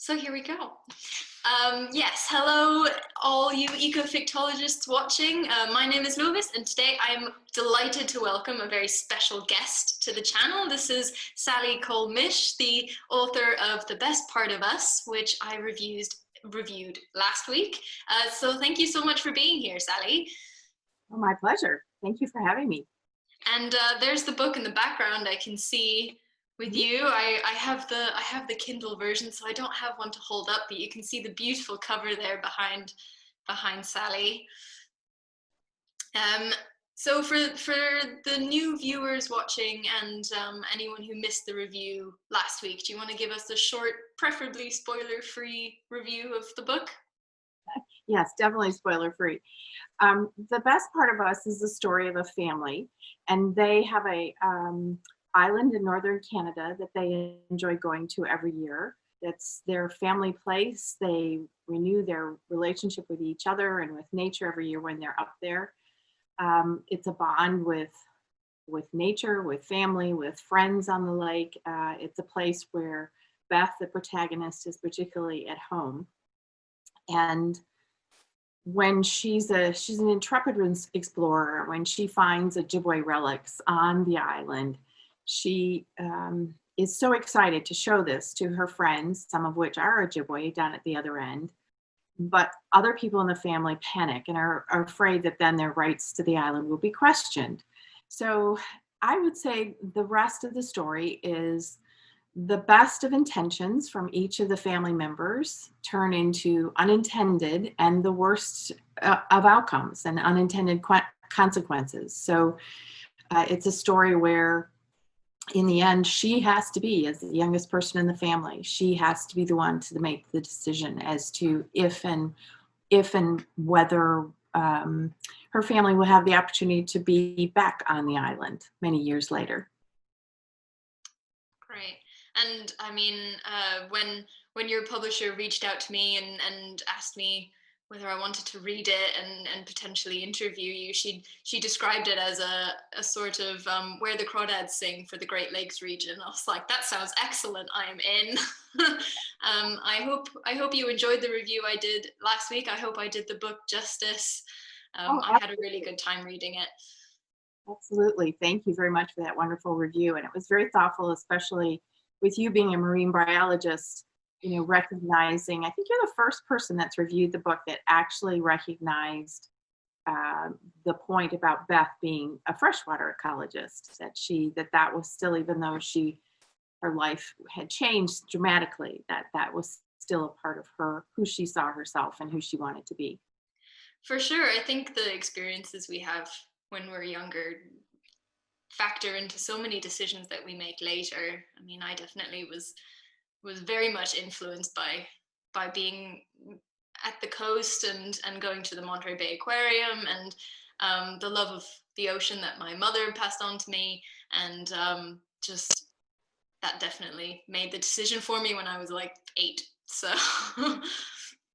So here we go. Yes, hello all you ecofictologists watching. My name is Lovis, and today I'm delighted to welcome a very special guest to the channel. This is Sally Cole Misch, the author of The Best Part of Us, which I reviewed last week. So thank you so much for being here, Sally. Oh, my pleasure. Thank you for having me. And there's the book in the background I can see with Mhm. you. I have the Kindle version, so I don't have one to hold up, but you can see the beautiful cover there behind Sally. Um, so for the new viewers watching and anyone who missed the review last week, do you want to give us a short, preferably spoiler-free review of the book? Yes, definitely spoiler free. The best part of us is the story of a family, and they have a island in northern Canada that they enjoy going to every year. It's their family place. They renew their relationship with each other and with nature every year when they're up there. It's a bond with nature, with family, with friends on the lake. It's a place where Beth, the protagonist, is particularly at home. And when she's an intrepid explorer, when she finds Ojibwe relics on the island, she is so excited to show this to her friends, some of which are Ojibwe down at the other end. But other people in the family panic and are afraid that then their rights to the island will be questioned. So I would say the rest of the story is the best of intentions from each of the family members turn into unintended and the worst of outcomes and unintended consequences. So it's a story where, in the end, she has to be, as the youngest person in the family, she has to be the one to make the decision as to if and whether her family will have the opportunity to be back on the island many years later. Great. And I mean, when your publisher reached out to me and asked me whether I wanted to read it and potentially interview you, she described it as a sort of where the crawdads sing for the Great Lakes region. I was like, that sounds excellent. I am in. I hope you enjoyed the review I did last week. I hope I did the book justice. Oh, I had a really good time reading it. absolutely. Thank you very much for that wonderful review. And it was very thoughtful, especially with you being a marine biologist, recognizing, I think you're the first person that's reviewed the book that actually recognized the point about Beth being a freshwater ecologist, that was still, even though her life had changed dramatically, that was still a part of her, who she saw herself and who she wanted to be. For sure, I think the experiences we have when we're younger factor into so many decisions that we make later. I mean, I definitely was very much influenced by being at the coast and going to the Monterey Bay Aquarium and the love of the ocean that my mother passed on to me, and just that definitely made the decision for me when I was like 8. So And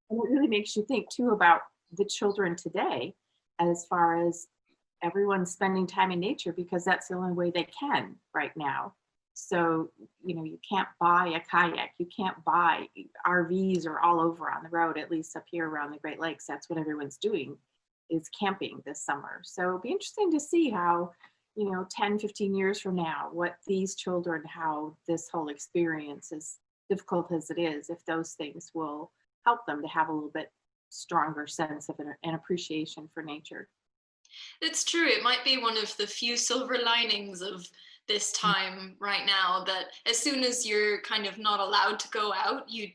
it really makes you think too about the children today, as far as everyone's spending time in nature because that's the only way they can right now. So, you can't buy a kayak, you can't buy RVs are all over on the road, at least up here around the Great Lakes. That's what everyone's doing, is camping this summer. So it'll be interesting to see how, 10, 15 years from now, what these children, how this whole experience, as difficult as it is, if those things will help them to have a little bit stronger sense of an appreciation for nature. it's true. It might be one of the few silver linings of this time right now that as soon as you're kind of not allowed to go out, you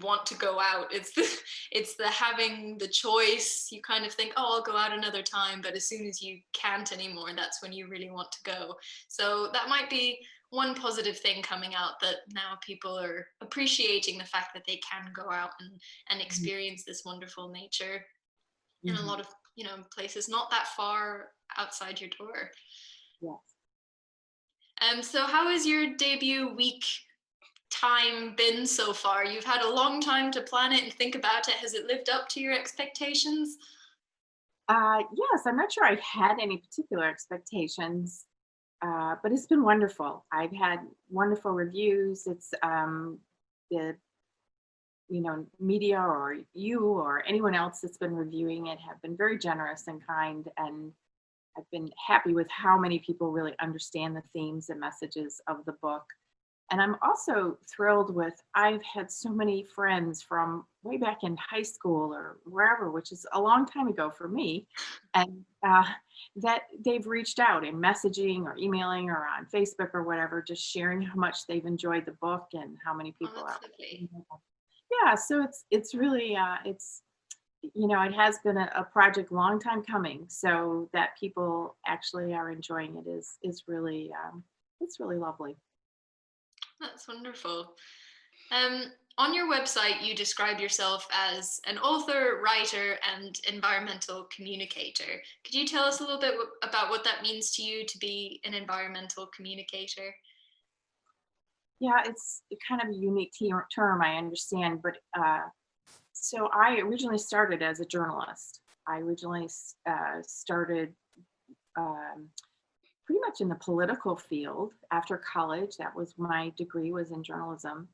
want to go out. It's the having the choice. You kind of think, oh, I'll go out another time, but as soon as you can't anymore, that's when you really want to go. So that might be one positive thing coming out, that now people are appreciating the fact that they can go out and Mhm. experience this wonderful nature in a Mhm. lot of places not that far outside your door. Yes. So how has your debut week time been so far? You've had a long time to plan it and think about it. Has it lived up to your expectations? Yes, I'm not sure I had any particular expectations, but it's been wonderful. I've had wonderful reviews. The media or you or anyone else that's been reviewing it have been very generous and kind, and I've been happy with how many people really understand the themes and messages of the book. And I'm also thrilled with, I've had so many friends from way back in high school or wherever, which is a long time ago for me, and that they've reached out in messaging or emailing or on Facebook or whatever, just sharing how much they've enjoyed the book and how many Oh, people that's are. lovely. Yeah, so it's really it has been a project long time coming. So that people actually are enjoying it is really it's really lovely. That's wonderful. Um, on your website, you describe yourself as an author, writer, and environmental communicator. Could you tell us a little bit about what that means to you to be an environmental communicator? Yeah, it's kind of a unique term, I understand, but so I originally started as a journalist. I originally started um, pretty much in the political field after college. That was my degree, was in journalism.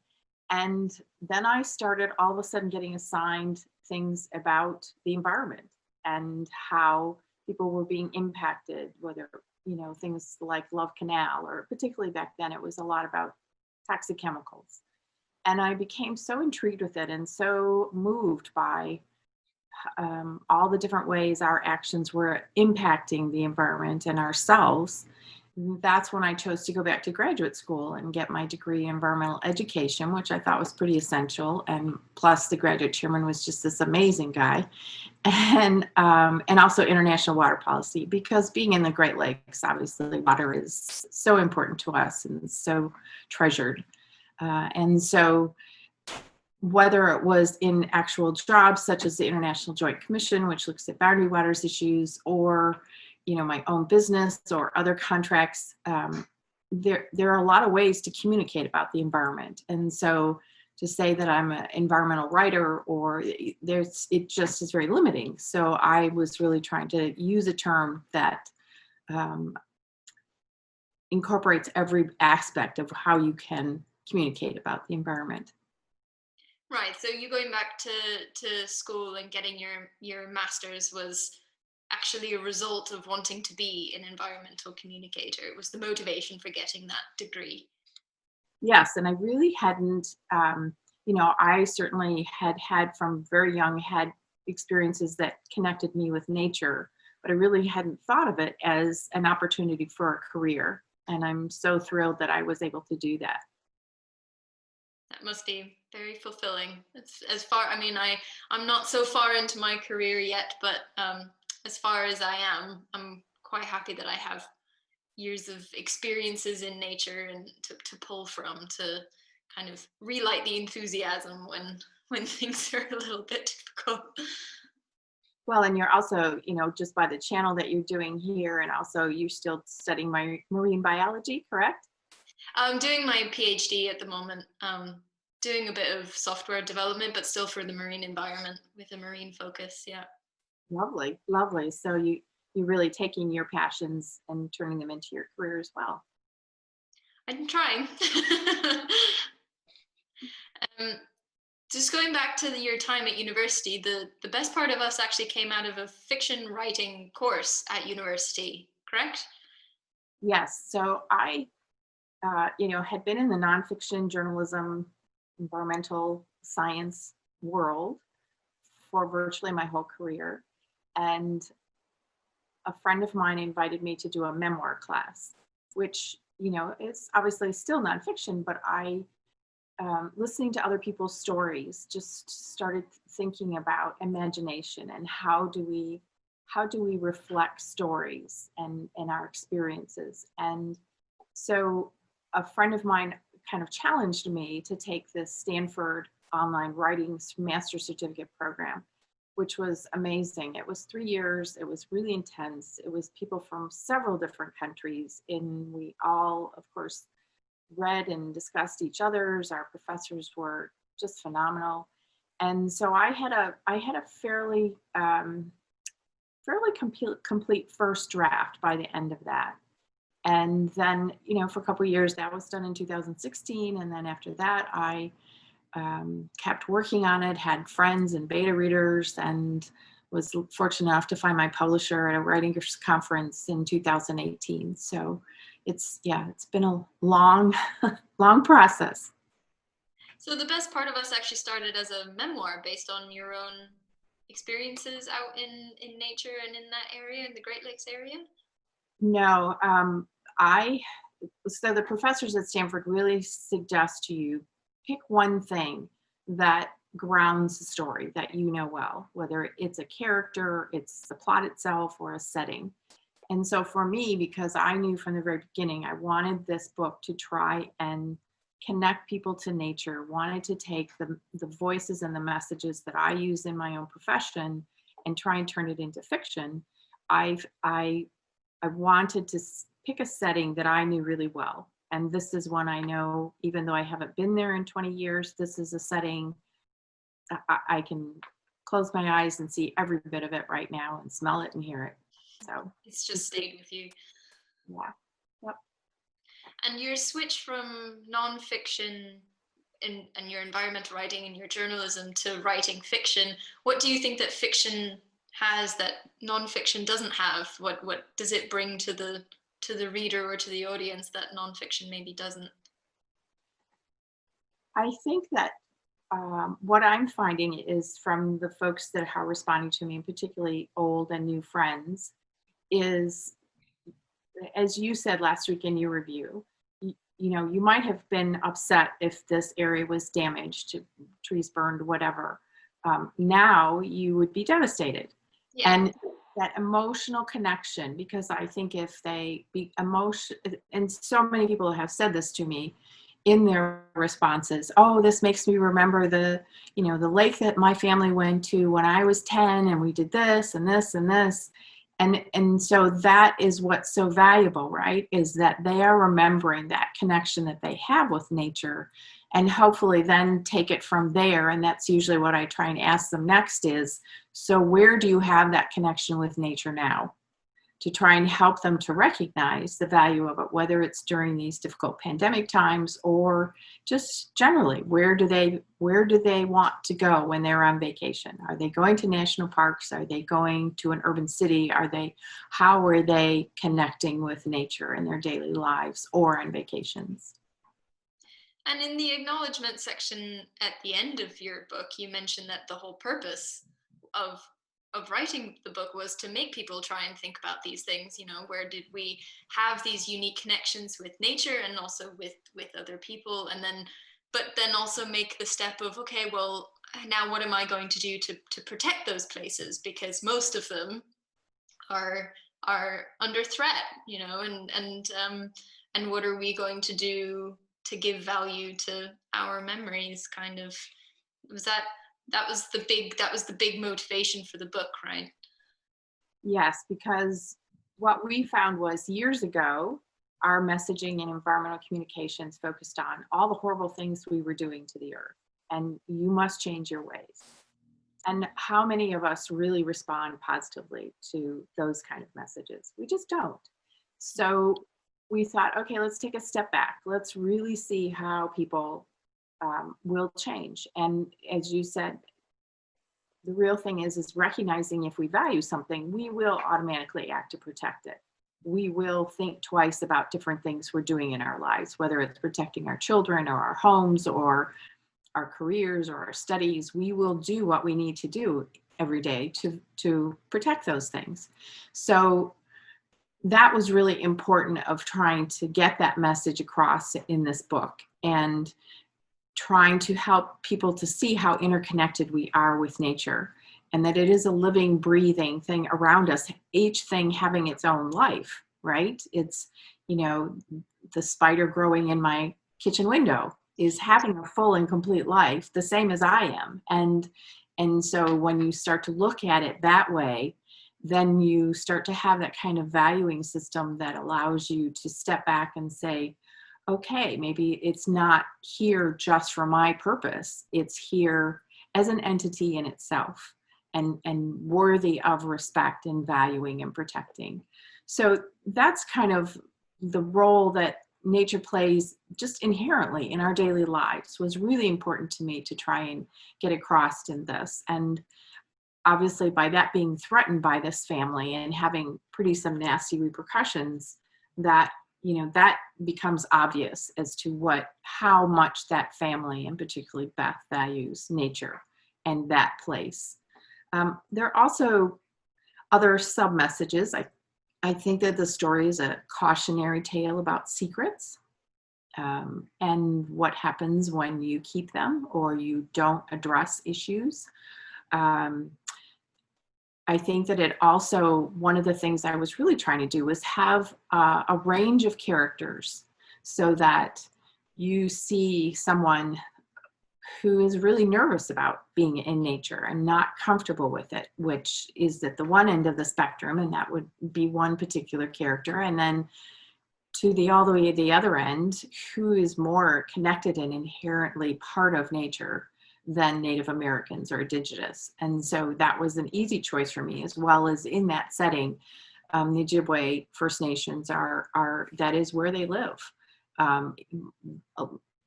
And then I started all of a sudden getting assigned things about the environment and how people were being impacted, whether, things like Love Canal, or particularly back then, it was a lot about toxic chemicals. And I became so intrigued with it and so moved by all the different ways our actions were impacting the environment and ourselves. That's when I chose to go back to graduate school and get my degree in environmental education, which I thought was pretty essential. And plus, the graduate chairman was just this amazing guy, and also international water policy, because being in the Great Lakes, obviously, water is so important to us and so treasured. And so whether it was in actual jobs such as the International Joint Commission, which looks at boundary waters issues, or my own business or other contracts, there are a lot of ways to communicate about the environment. And so to say that I'm an environmental writer, or it just is very limiting. So I was really trying to use a term that um, incorporates every aspect of how you can communicate about the environment. Right. So you going back to school and getting your master's was actually a result of wanting to be an environmental communicator. It was the motivation for getting that degree. Yes, and I really hadn't, I certainly had from very young, had experiences that connected me with nature, but I really hadn't thought of it as an opportunity for a career. And I'm so thrilled that I was able to do that. That must be very fulfilling. It's as far, I mean, I'm not so far into my career yet, but as far as I am, I'm quite happy that I have years of experiences in nature and to pull from, to kind of relight the enthusiasm when things are a little bit difficult. Well, and you're also, just by the channel that you're doing here, and also you're still studying marine biology, correct? I'm doing my PhD at the moment, doing a bit of software development, but still for the marine environment with a marine focus. Yeah. Lovely, lovely. So you're really taking your passions and turning them into your career as well. I'm trying. um, just going back to your time at university, the best part of us actually came out of a fiction writing course at university, correct? Yes. So I had been in the nonfiction journalism, environmental science world for virtually my whole career. And a friend of mine invited me to do a memoir class, which, is obviously still nonfiction, but listening to other people's stories, just started thinking about imagination and how do we reflect stories and our experiences. And so a friend of mine kind of challenged me to take this Stanford online writing master certificate program, which was amazing. It was 3 years. It was really intense. It was people from several different countries, and we all, of course, read and discussed each other's. Our professors were just phenomenal. And so I had a fairly complete first draft by the end of that. And then, for a couple of years, that was done in 2016. And then after that, I kept working on it, had friends and beta readers, and was fortunate enough to find my publisher at a writers conference in 2018. So it's been a long, long process. So the best part of us actually started as a memoir based on your own experiences out in nature and in that area, in the Great Lakes area? No, so the professors at Stanford really suggest to you pick one thing that grounds the story that you know well, whether it's a character, it's the plot itself, or a setting. And so for me, because I knew from the very beginning, I wanted this book to try and connect people to nature, wanted to take the voices and the messages that I use in my own profession and try and turn it into fiction. I wanted to pick a setting that I knew really well. And this is one I know, even though I haven't been there in 20 years, this is a setting I can close my eyes and see every bit of it right now and smell it and hear it. So it's just stayed with you. Yeah. Yep. And your switch from nonfiction and your environmental writing and your journalism to writing fiction, what do you think that fiction has that nonfiction doesn't have? What does it bring to the reader or to the audience that nonfiction maybe doesn't? I think that what I'm finding is from the folks that are responding to me, and particularly old and new friends, is, as you said last week in your review, you might have been upset if this area was damaged, trees burned, whatever. Now you would be devastated. Yeah. And that emotional connection, because I think if they be emotion, and so many people have said this to me in their responses, oh, this makes me remember the lake that my family went to when I was 10 and we did this and this and this. And so that is what's so valuable, right? Is that they are remembering that connection that they have with nature, and hopefully then take it from there. And that's usually what I try and ask them next is, so where do you have that connection with nature now? To try and help them to recognize the value of it, whether it's during these difficult pandemic times or just generally, where do they want to go when they're on vacation? Are they going to national parks? Are they going to an urban city? How are they connecting with nature in their daily lives or on vacations? And in the acknowledgement section at the end of your book, you mentioned that the whole purpose of writing the book was to make people try and think about these things. Where did we have these unique connections with nature and also with other people, but then also make the step of, okay, well, now what am I going to do to protect those places, because most of them are under threat, and what are we going to do to give value to our memories? Kind of, that was the big motivation for the book, right? Yes, because what we found was years ago, our messaging and environmental communications focused on all the horrible things we were doing to the earth, and you must change your ways. And how many of us really respond positively to those kind of messages? We just don't. So we thought, okay, let's take a step back. Let's really see how people will change. And as you said, the real thing is recognizing if we value something, we will automatically act to protect it. We will think twice about different things we're doing in our lives, whether it's protecting our children or our homes or our careers or our studies. We will do what we need to do every day to protect those things. So that was really important of trying to get that message across in this book, and trying to help people to see how interconnected we are with nature, and that it is a living, breathing thing around us, each thing having its own life, right? It's, the spider growing in my kitchen window is having a full and complete life, the same as I am. And so when you start to look at it that way, then you start to have that kind of valuing system that allows you to step back and say, okay, maybe it's not here just for my purpose. It's here as an entity in itself, and worthy of respect and valuing and protecting. So that's kind of the role that nature plays just inherently in our daily lives was really important to me to try and get across in this. And obviously by that being threatened by this family and having pretty some nasty repercussions, that, that becomes obvious as to how much that family, and particularly Beth, values nature and that place. There are also other sub messages. I think that the story is a cautionary tale about secrets, and what happens when you keep them or you don't address issues. I think that it also, one of the things I was really trying to do was have a range of characters so that you see someone who is really nervous about being in nature and not comfortable with it, which is at the one end of the spectrum, and that would be one particular character. And then all the way to the other end, who is more connected and inherently part of nature than Native Americans or Indigenous. And so that was an easy choice for me, as well as in that setting, the Ojibwe First Nations that is where they live,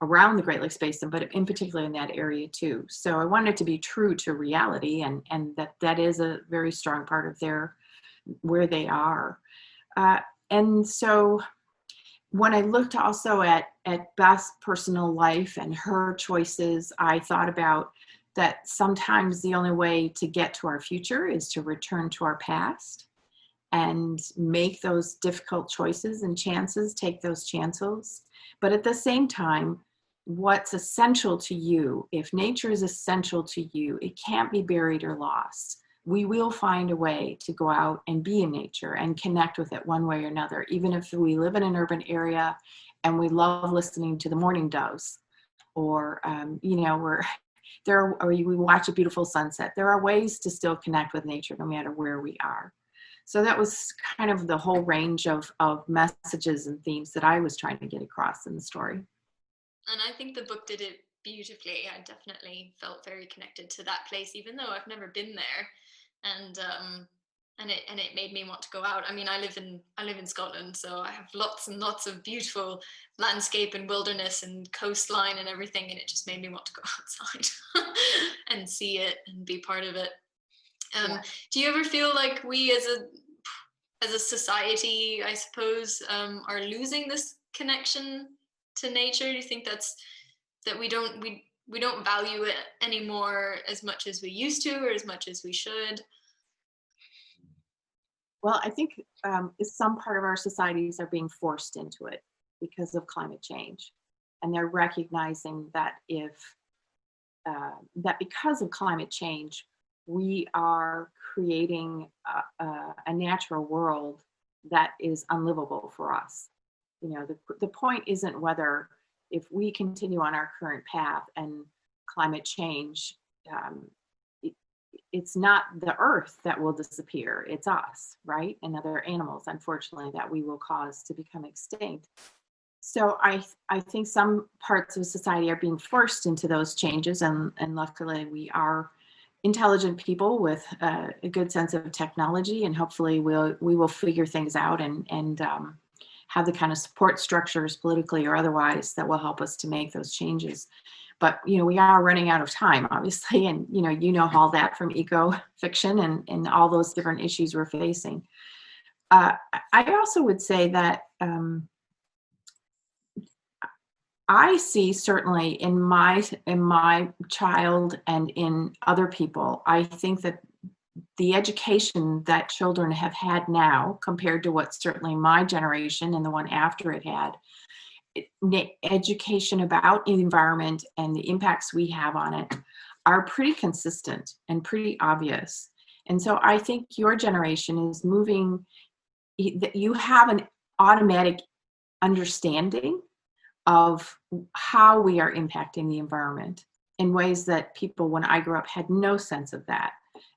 around the Great Lakes Basin, but in particular in that area too. So I wanted to be true to reality, and that is a very strong part of where they are. And so when I looked also at Beth's personal life and her choices, I thought about that sometimes the only way to get to our future is to return to our past and make those difficult choices and take those chances. But at the same time, what's essential to you, if nature is essential to you, it can't be buried or lost. We will find a way to go out and be in nature and connect with it one way or another, even if we live in an urban area and we love listening to the morning doves, or or we watch a beautiful sunset. There are ways to still connect with nature no matter where we are. So that was kind of the whole range of messages and themes that I was trying to get across in the story. And I think the book did it beautifully. I definitely felt very connected to that place, even though I've never been there. And it made me want to go out. I mean, I live in Scotland, so I have lots and lots of beautiful landscape and wilderness and coastline and everything, and it just made me want to go outside and see it and be part of it. Yeah. Do you ever feel like we as a society, I suppose, are losing this connection to nature? Do you think that we don't value it anymore as much as we used to, or as much as we should? Well, I think some part of our societies are being forced into it because of climate change, and they're recognizing that that because of climate change, we are creating a natural world that is unlivable for us. The point isn't whether, if we continue on our current path and climate change, it's not the earth that will disappear, it's us, right? And other animals, unfortunately, that we will cause to become extinct. So I think some parts of society are being forced into those changes, and luckily we are intelligent people with a good sense of technology, and hopefully we will figure things out and have the kind of support structures, politically or otherwise, that will help us to make those changes. But we are running out of time, obviously, and all that from eco-fiction and all those different issues we're facing. I also would say that I see, certainly in my child and in other people, I think that the education that children have had now, compared to what certainly my generation and the one after it had, education about the environment and the impacts we have on it, are pretty consistent and pretty obvious. And so I think your generation is moving, you have an automatic understanding of how we are impacting the environment in ways that people, when I grew up, had no sense of that.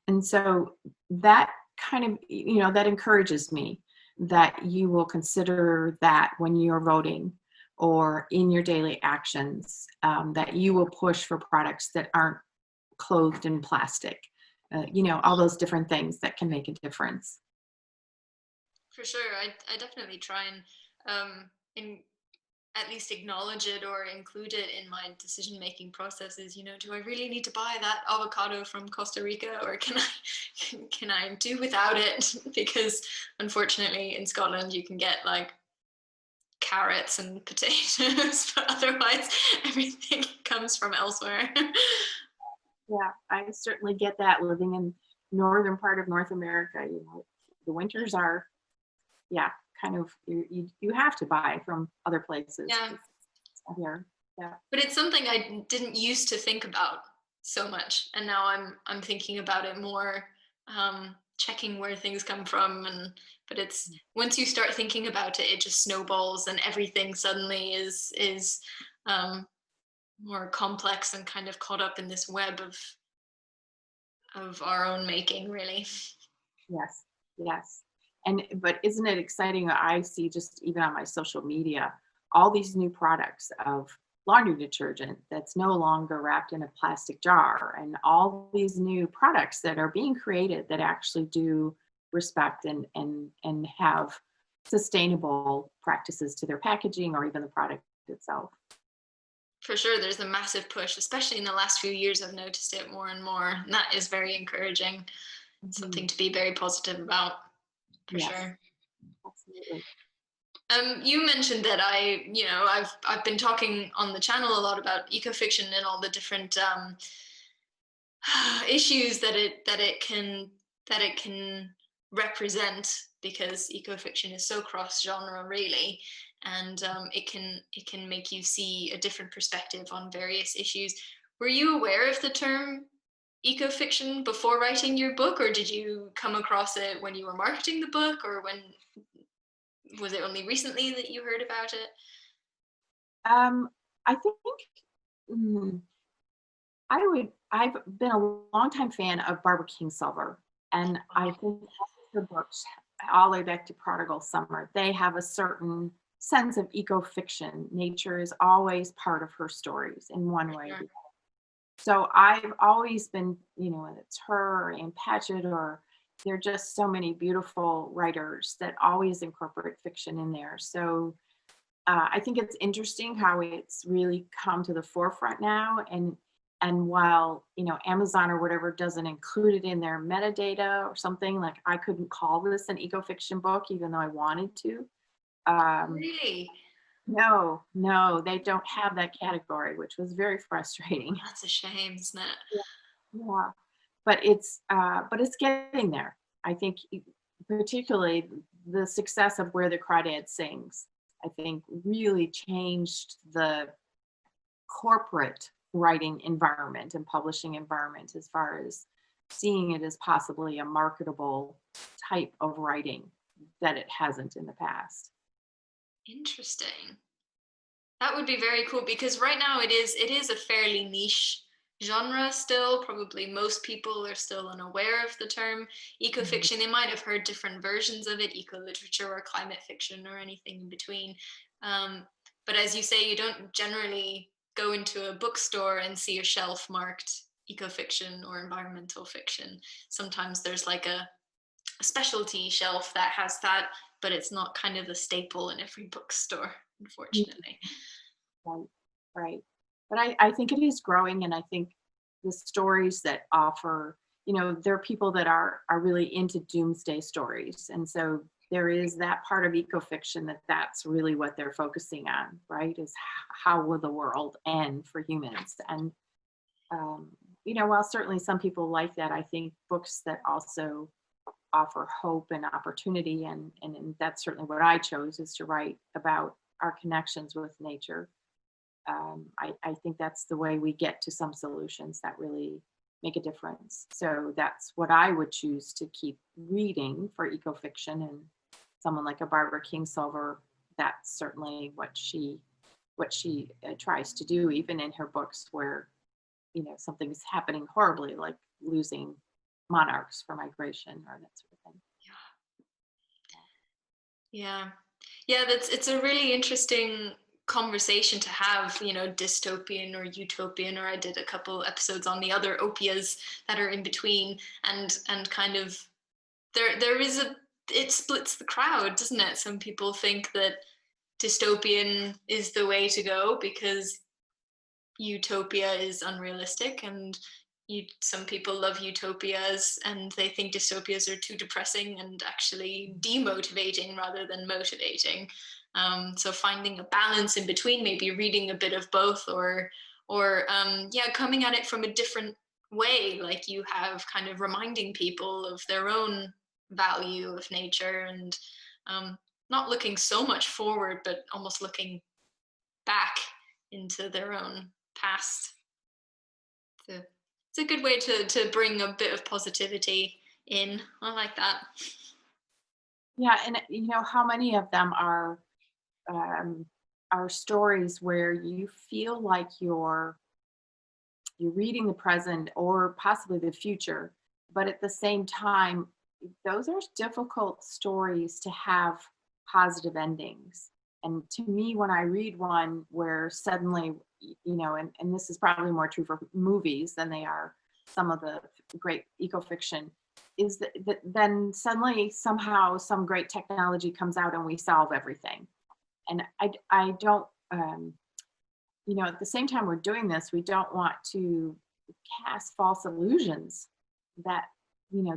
And so that kind of, that encourages me, that you will consider that when you're voting or in your daily actions, that you will push for products that aren't clothed in plastic, all those different things that can make a difference. For sure. I definitely try and at least acknowledge it or include it in my decision-making processes. Do I really need to buy that avocado from Costa Rica, or can I do without it? Because unfortunately in Scotland you can get like carrots and potatoes, but otherwise everything comes from elsewhere. Yeah, I certainly get that living in northern part of North America. The winters are, yeah, kind of, you have to buy from other places. Yeah. Here. Yeah. But it's something I didn't used to think about so much, and now I'm thinking about it more, checking where things come from, but it's once you start thinking about it, it just snowballs, and everything suddenly is more complex and kind of caught up in this web of our own making, really. Yes, yes. But isn't it exciting? I see just even on my social media, all these new products of laundry detergent that's no longer wrapped in a plastic jar, and all these new products that are being created that actually do respect and have sustainable practices to their packaging or even the product itself. For sure, there's a massive push, especially in the last few years. I've noticed it more and more, and that is very encouraging. Something to be very positive about, for Yes, sure. absolutely. You mentioned that I've been talking on the channel a lot about ecofiction and all the different issues that it can represent, because ecofiction is so cross genre, really, and it can make you see a different perspective on various issues. Were you aware of the term ecofiction before writing your book, or did you come across it when you were marketing the book, or when was it only recently that you heard about it? I think mm, I've been a longtime fan of Barbara Kingsolver, and I think her books, all the way back to Prodigal Summer, they have a certain sense of eco-fiction. Nature is always part of her stories in one way or the other. So I've always been, whether it's her or Ann Patchett, or there are just so many beautiful writers that always incorporate fiction in there. So I think it's interesting how it's really come to the forefront now. And while Amazon or whatever doesn't include it in their metadata or something, like I couldn't call this an ecofiction book even though I wanted to. Really? No, they don't have that category, which was very frustrating. That's a shame, isn't it? Yeah, but it's getting there. I think particularly the success of Where the Crawdad Sings, I think really changed the corporate writing environment and publishing environment as far as seeing it as possibly a marketable type of writing that it hasn't in the past. Interesting. That would be very cool, because right now it is a fairly niche genre still. Probably most people are still unaware of the term ecofiction. They might have heard different versions of it, eco literature or climate fiction or anything in between. But as you say, you don't generally go into a bookstore and see a shelf marked ecofiction or environmental fiction. Sometimes there's like a specialty shelf that has that, but it's not kind of the staple in every bookstore, unfortunately. Right, right. But I think it is growing, and I think the stories that offer, there are people that are really into doomsday stories, and so there is that part of ecofiction that's really what they're focusing on, right? Is how will the world end for humans? And while certainly some people like that, I think books that also offer hope and opportunity, and that's certainly what I chose, is to write about our connections with nature. I think that's the way we get to some solutions that really make a difference. So that's what I would choose to keep reading for ecofiction. And someone like a Barbara Kingsolver, that's certainly what she tries to do, even in her books where something's happening horribly, like losing monarchs for migration or that sort of thing. Yeah. Yeah, it's a really interesting conversation to have, dystopian or utopian, or I did a couple episodes on the other opias that are in between, and kind of there is it splits the crowd, doesn't it? Some people think that dystopian is the way to go because utopia is unrealistic, and some people love utopias and they think dystopias are too depressing and actually demotivating rather than motivating. So finding a balance in between, maybe reading a bit of both, or yeah, coming at it from a different way, like you have, kind of reminding people of their own value of nature, and not looking so much forward, but almost looking back into their own past. So it's a good way to bring a bit of positivity in. I like that. Yeah, and how many of them um, are stories where you feel like you're reading the present or possibly the future, but at the same time, those are difficult stories to have positive endings. And to me, when I read one where suddenly, and this is probably more true for movies than they are some of the great eco-fiction, is that then suddenly somehow some great technology comes out and we solve everything. And I don't, at the same time we're doing this, we don't want to cast false illusions that,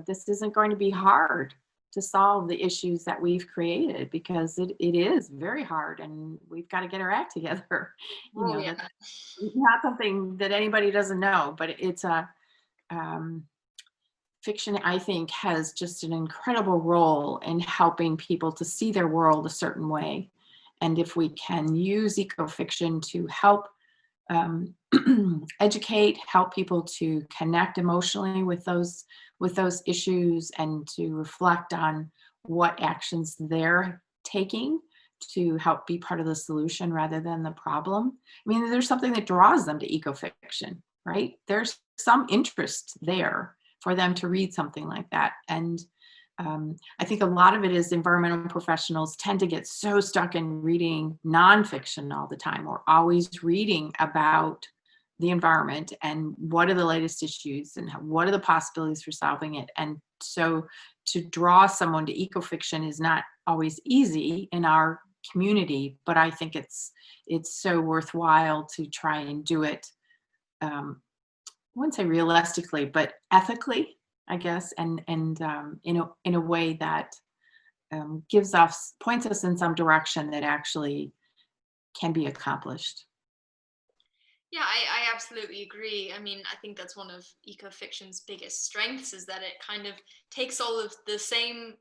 this isn't going to be hard to solve the issues that we've created, because it is very hard and we've got to get our act together. Oh yeah. That's not something that anybody doesn't know, but it's fiction, I think, has just an incredible role in helping people to see their world a certain way. And if we can use eco-fiction to help educate, help people to connect emotionally with those issues, and to reflect on what actions they're taking to help be part of the solution rather than the problem. I mean, there's something that draws them to eco-fiction, right? There's some interest there for them to read something like that. And I think a lot of it is environmental professionals tend to get so stuck in reading nonfiction all the time, or always reading about the environment and what are the latest issues and what are the possibilities for solving it. And so to draw someone to ecofiction is not always easy in our community, but I think it's so worthwhile to try and do it. I wouldn't say realistically, but ethically, I guess, and in a way that points us in some direction that actually can be accomplished. Yeah, I absolutely agree. I mean, I think that's one of ecofiction's biggest strengths, is that it kind of takes all of the same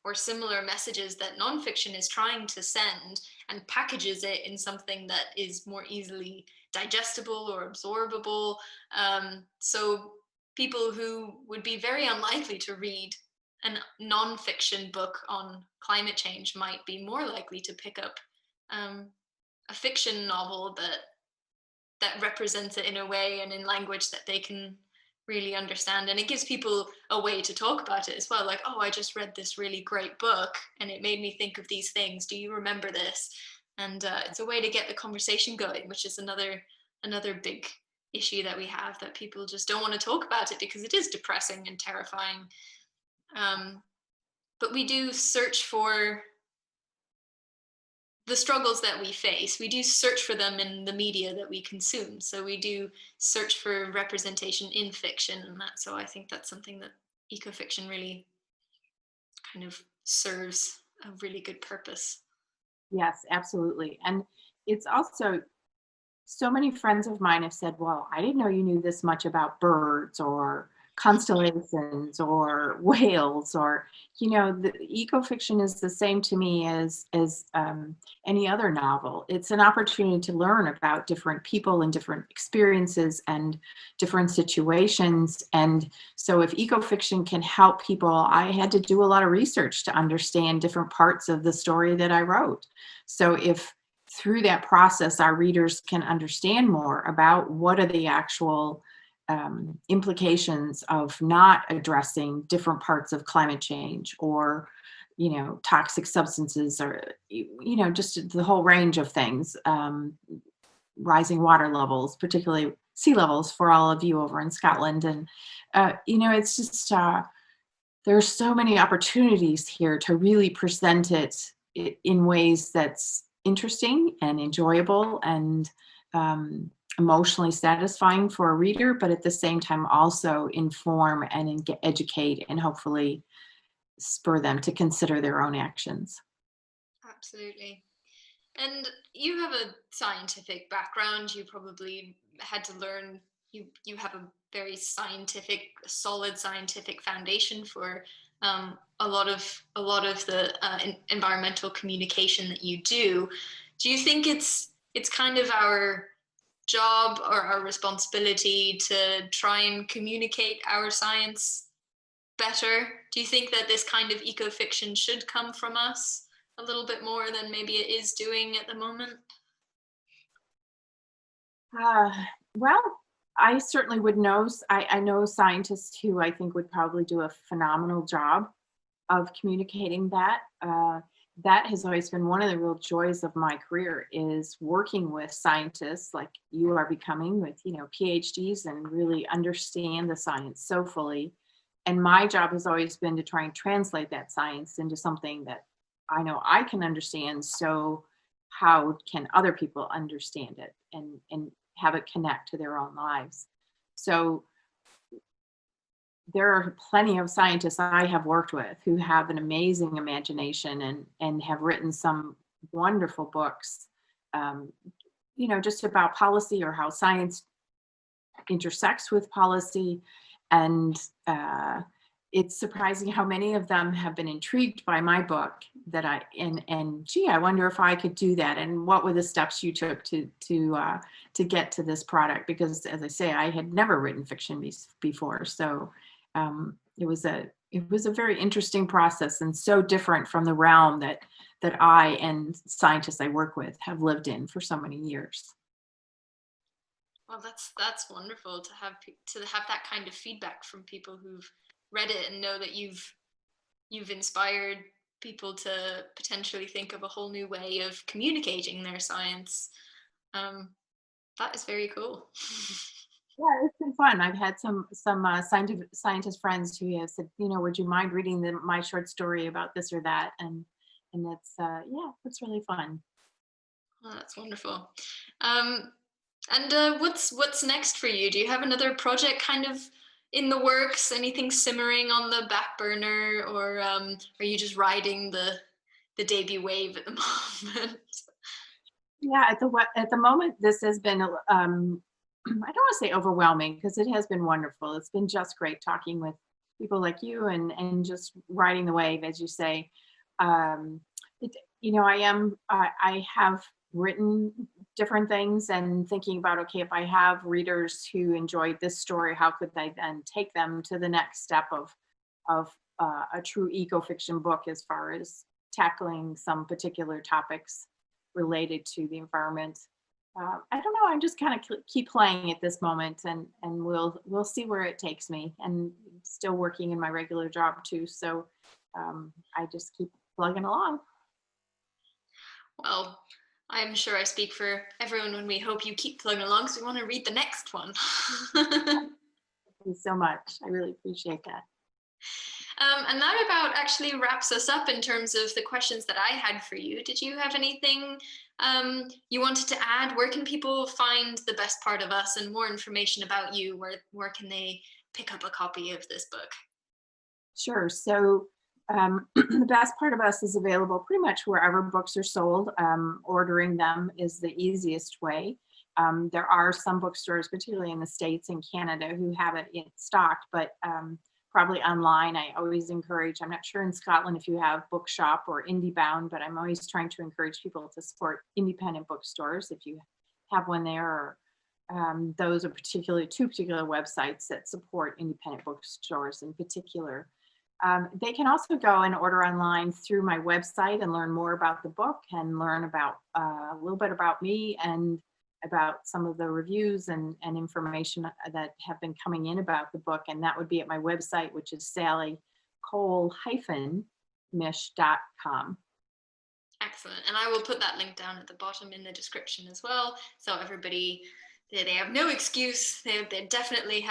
or similar messages that nonfiction is trying to send and packages it in something that is more easily digestible or absorbable. So people who would be very unlikely to read a nonfiction book on climate change might be more likely to pick up a fiction novel that represents it in a way and in language that they can really understand. And it gives people a way to talk about it as well. Like, oh, I just read this really great book and it made me think of these things. Do you remember this? And it's a way to get the conversation going, which is another big issue that we have, that people just don't want to talk about it because it is depressing and terrifying. But we do search for the struggles that we face. We do search for them in the media that we consume. So we do search for representation in fiction, and so I think that's something that ecofiction really kind of serves a really good purpose. Yes, absolutely. And it's also, so many friends of mine have said, well, I didn't know you knew this much about birds or constellations or whales, or, the ecofiction is the same to me as any other novel. It's an opportunity to learn about different people and different experiences and different situations. And so if ecofiction can help people, I had to do a lot of research to understand different parts of the story that I wrote. So if through that process, our readers can understand more about what are the actual implications of not addressing different parts of climate change, or, toxic substances, or, just the whole range of things, rising water levels, particularly sea levels for all of you over in Scotland. And, it's just, there's so many opportunities here to really present it in ways that's interesting and enjoyable and emotionally satisfying for a reader, but at the same time also inform and educate and hopefully spur them to consider their own actions. Absolutely. And you have a scientific background. You probably had to learn. You have a very scientific, solid scientific foundation for a lot of the environmental communication that you do. Do you think it's kind of our job or our responsibility to try and communicate our science better? Do you think that this kind of eco-fiction should come from us a little bit more than maybe it is doing at the moment? Uh, well, I certainly would know. I know scientists who I think would probably do a phenomenal job of communicating that. That has always been one of the real joys of my career is working with scientists like you are becoming with, PhDs and really understand the science so fully. And my job has always been to try and translate that science into something that I know I can understand. So how can other people understand it and have it connect to their own lives? So there are plenty of scientists I have worked with who have an amazing imagination and have written some wonderful books, um, just about policy or how science intersects with policy. And it's surprising how many of them have been intrigued by my book and gee, I wonder if I could do that. And what were the steps you took to get to this product? Because as I say, I had never written fiction before. So it was a very interesting process and so different from the realm that I and scientists I work with have lived in for so many years. Well, that's wonderful to have that kind of feedback from people who've read it and know that you've inspired people to potentially think of a whole new way of communicating their science. That is very cool. Yeah, it's been fun. I've had some scientist friends who have said, would you mind reading my short story about this or that? And it's yeah, it's really fun. Oh, that's wonderful. Um, and what's next for you? Do you have another project kind of in the works? Anything simmering on the back burner, or are you just riding the debut wave at the moment? Yeah, at the moment, this has been I don't want to say overwhelming because it has been wonderful. It's been just great talking with people like you and just riding the wave, as you say. Um, it, I have written different things and thinking about, okay, if I have readers who enjoyed this story, how could I then take them to the next step of a true eco-fiction book as far as tackling some particular topics related to the environment. I don't know. I'm just kind of keep playing at this moment, and we'll see where it takes me. And still working in my regular job too, so I just keep plugging along. Well, I'm sure I speak for everyone when we hope you keep plugging along because we want to read the next one. Thank you so much. I really appreciate that. And that about actually wraps us up in terms of the questions that I had for you. Did you have anything you wanted to add? Where can people find the best part of us and more information about you? Where can they pick up a copy of this book? Sure. So the best part of us is available pretty much wherever books are sold. Ordering them is the easiest way. There are some bookstores, particularly in the States and Canada, who have it in stock, but probably online. I always encourage, I'm not sure in Scotland if you have Bookshop or IndieBound, but I'm always trying to encourage people to support independent bookstores if you have one there. Or those are two particular websites that support independent bookstores in particular. They can also go and order online through my website and learn more about the book and learn about a little bit about me and about some of the reviews and information that have been coming in about the book. And that would be at my website, which is Sally Cole Misch.com. Excellent. And I will put that link down at the bottom in the description as well. So everybody, they have no excuse. They definitely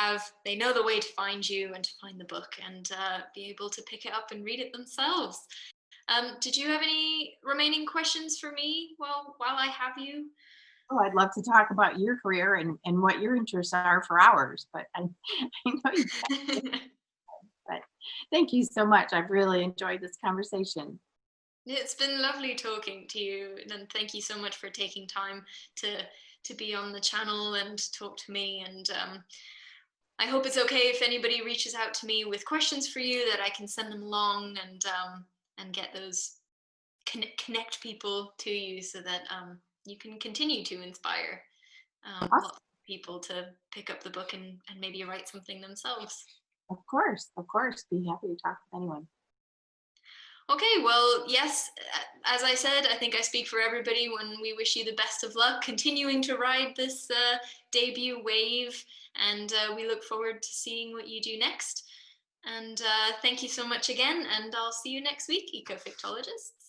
they know the way to find you and to find the book and be able to pick it up and read it themselves. Did you have any remaining questions for me while I have you? Oh, I'd love to talk about your career and what your interests are for hours, but I, I know you can't. But thank you so much. I've really enjoyed this conversation. It's been lovely talking to you, and thank you so much for taking time to to be on the channel and talk to me. And I hope it's okay if anybody reaches out to me with questions for you, that I can send them along and get those connect people to you, so that you can continue to inspire Awesome. lots of people to pick up the book and maybe write something themselves. Of course, of course. Be happy to talk with anyone. Okay, well, yes, as I said, I think I speak for everybody when we wish you the best of luck continuing to ride this debut wave, and we look forward to seeing what you do next. And thank you so much again, and I'll see you next week, Ecofictologists.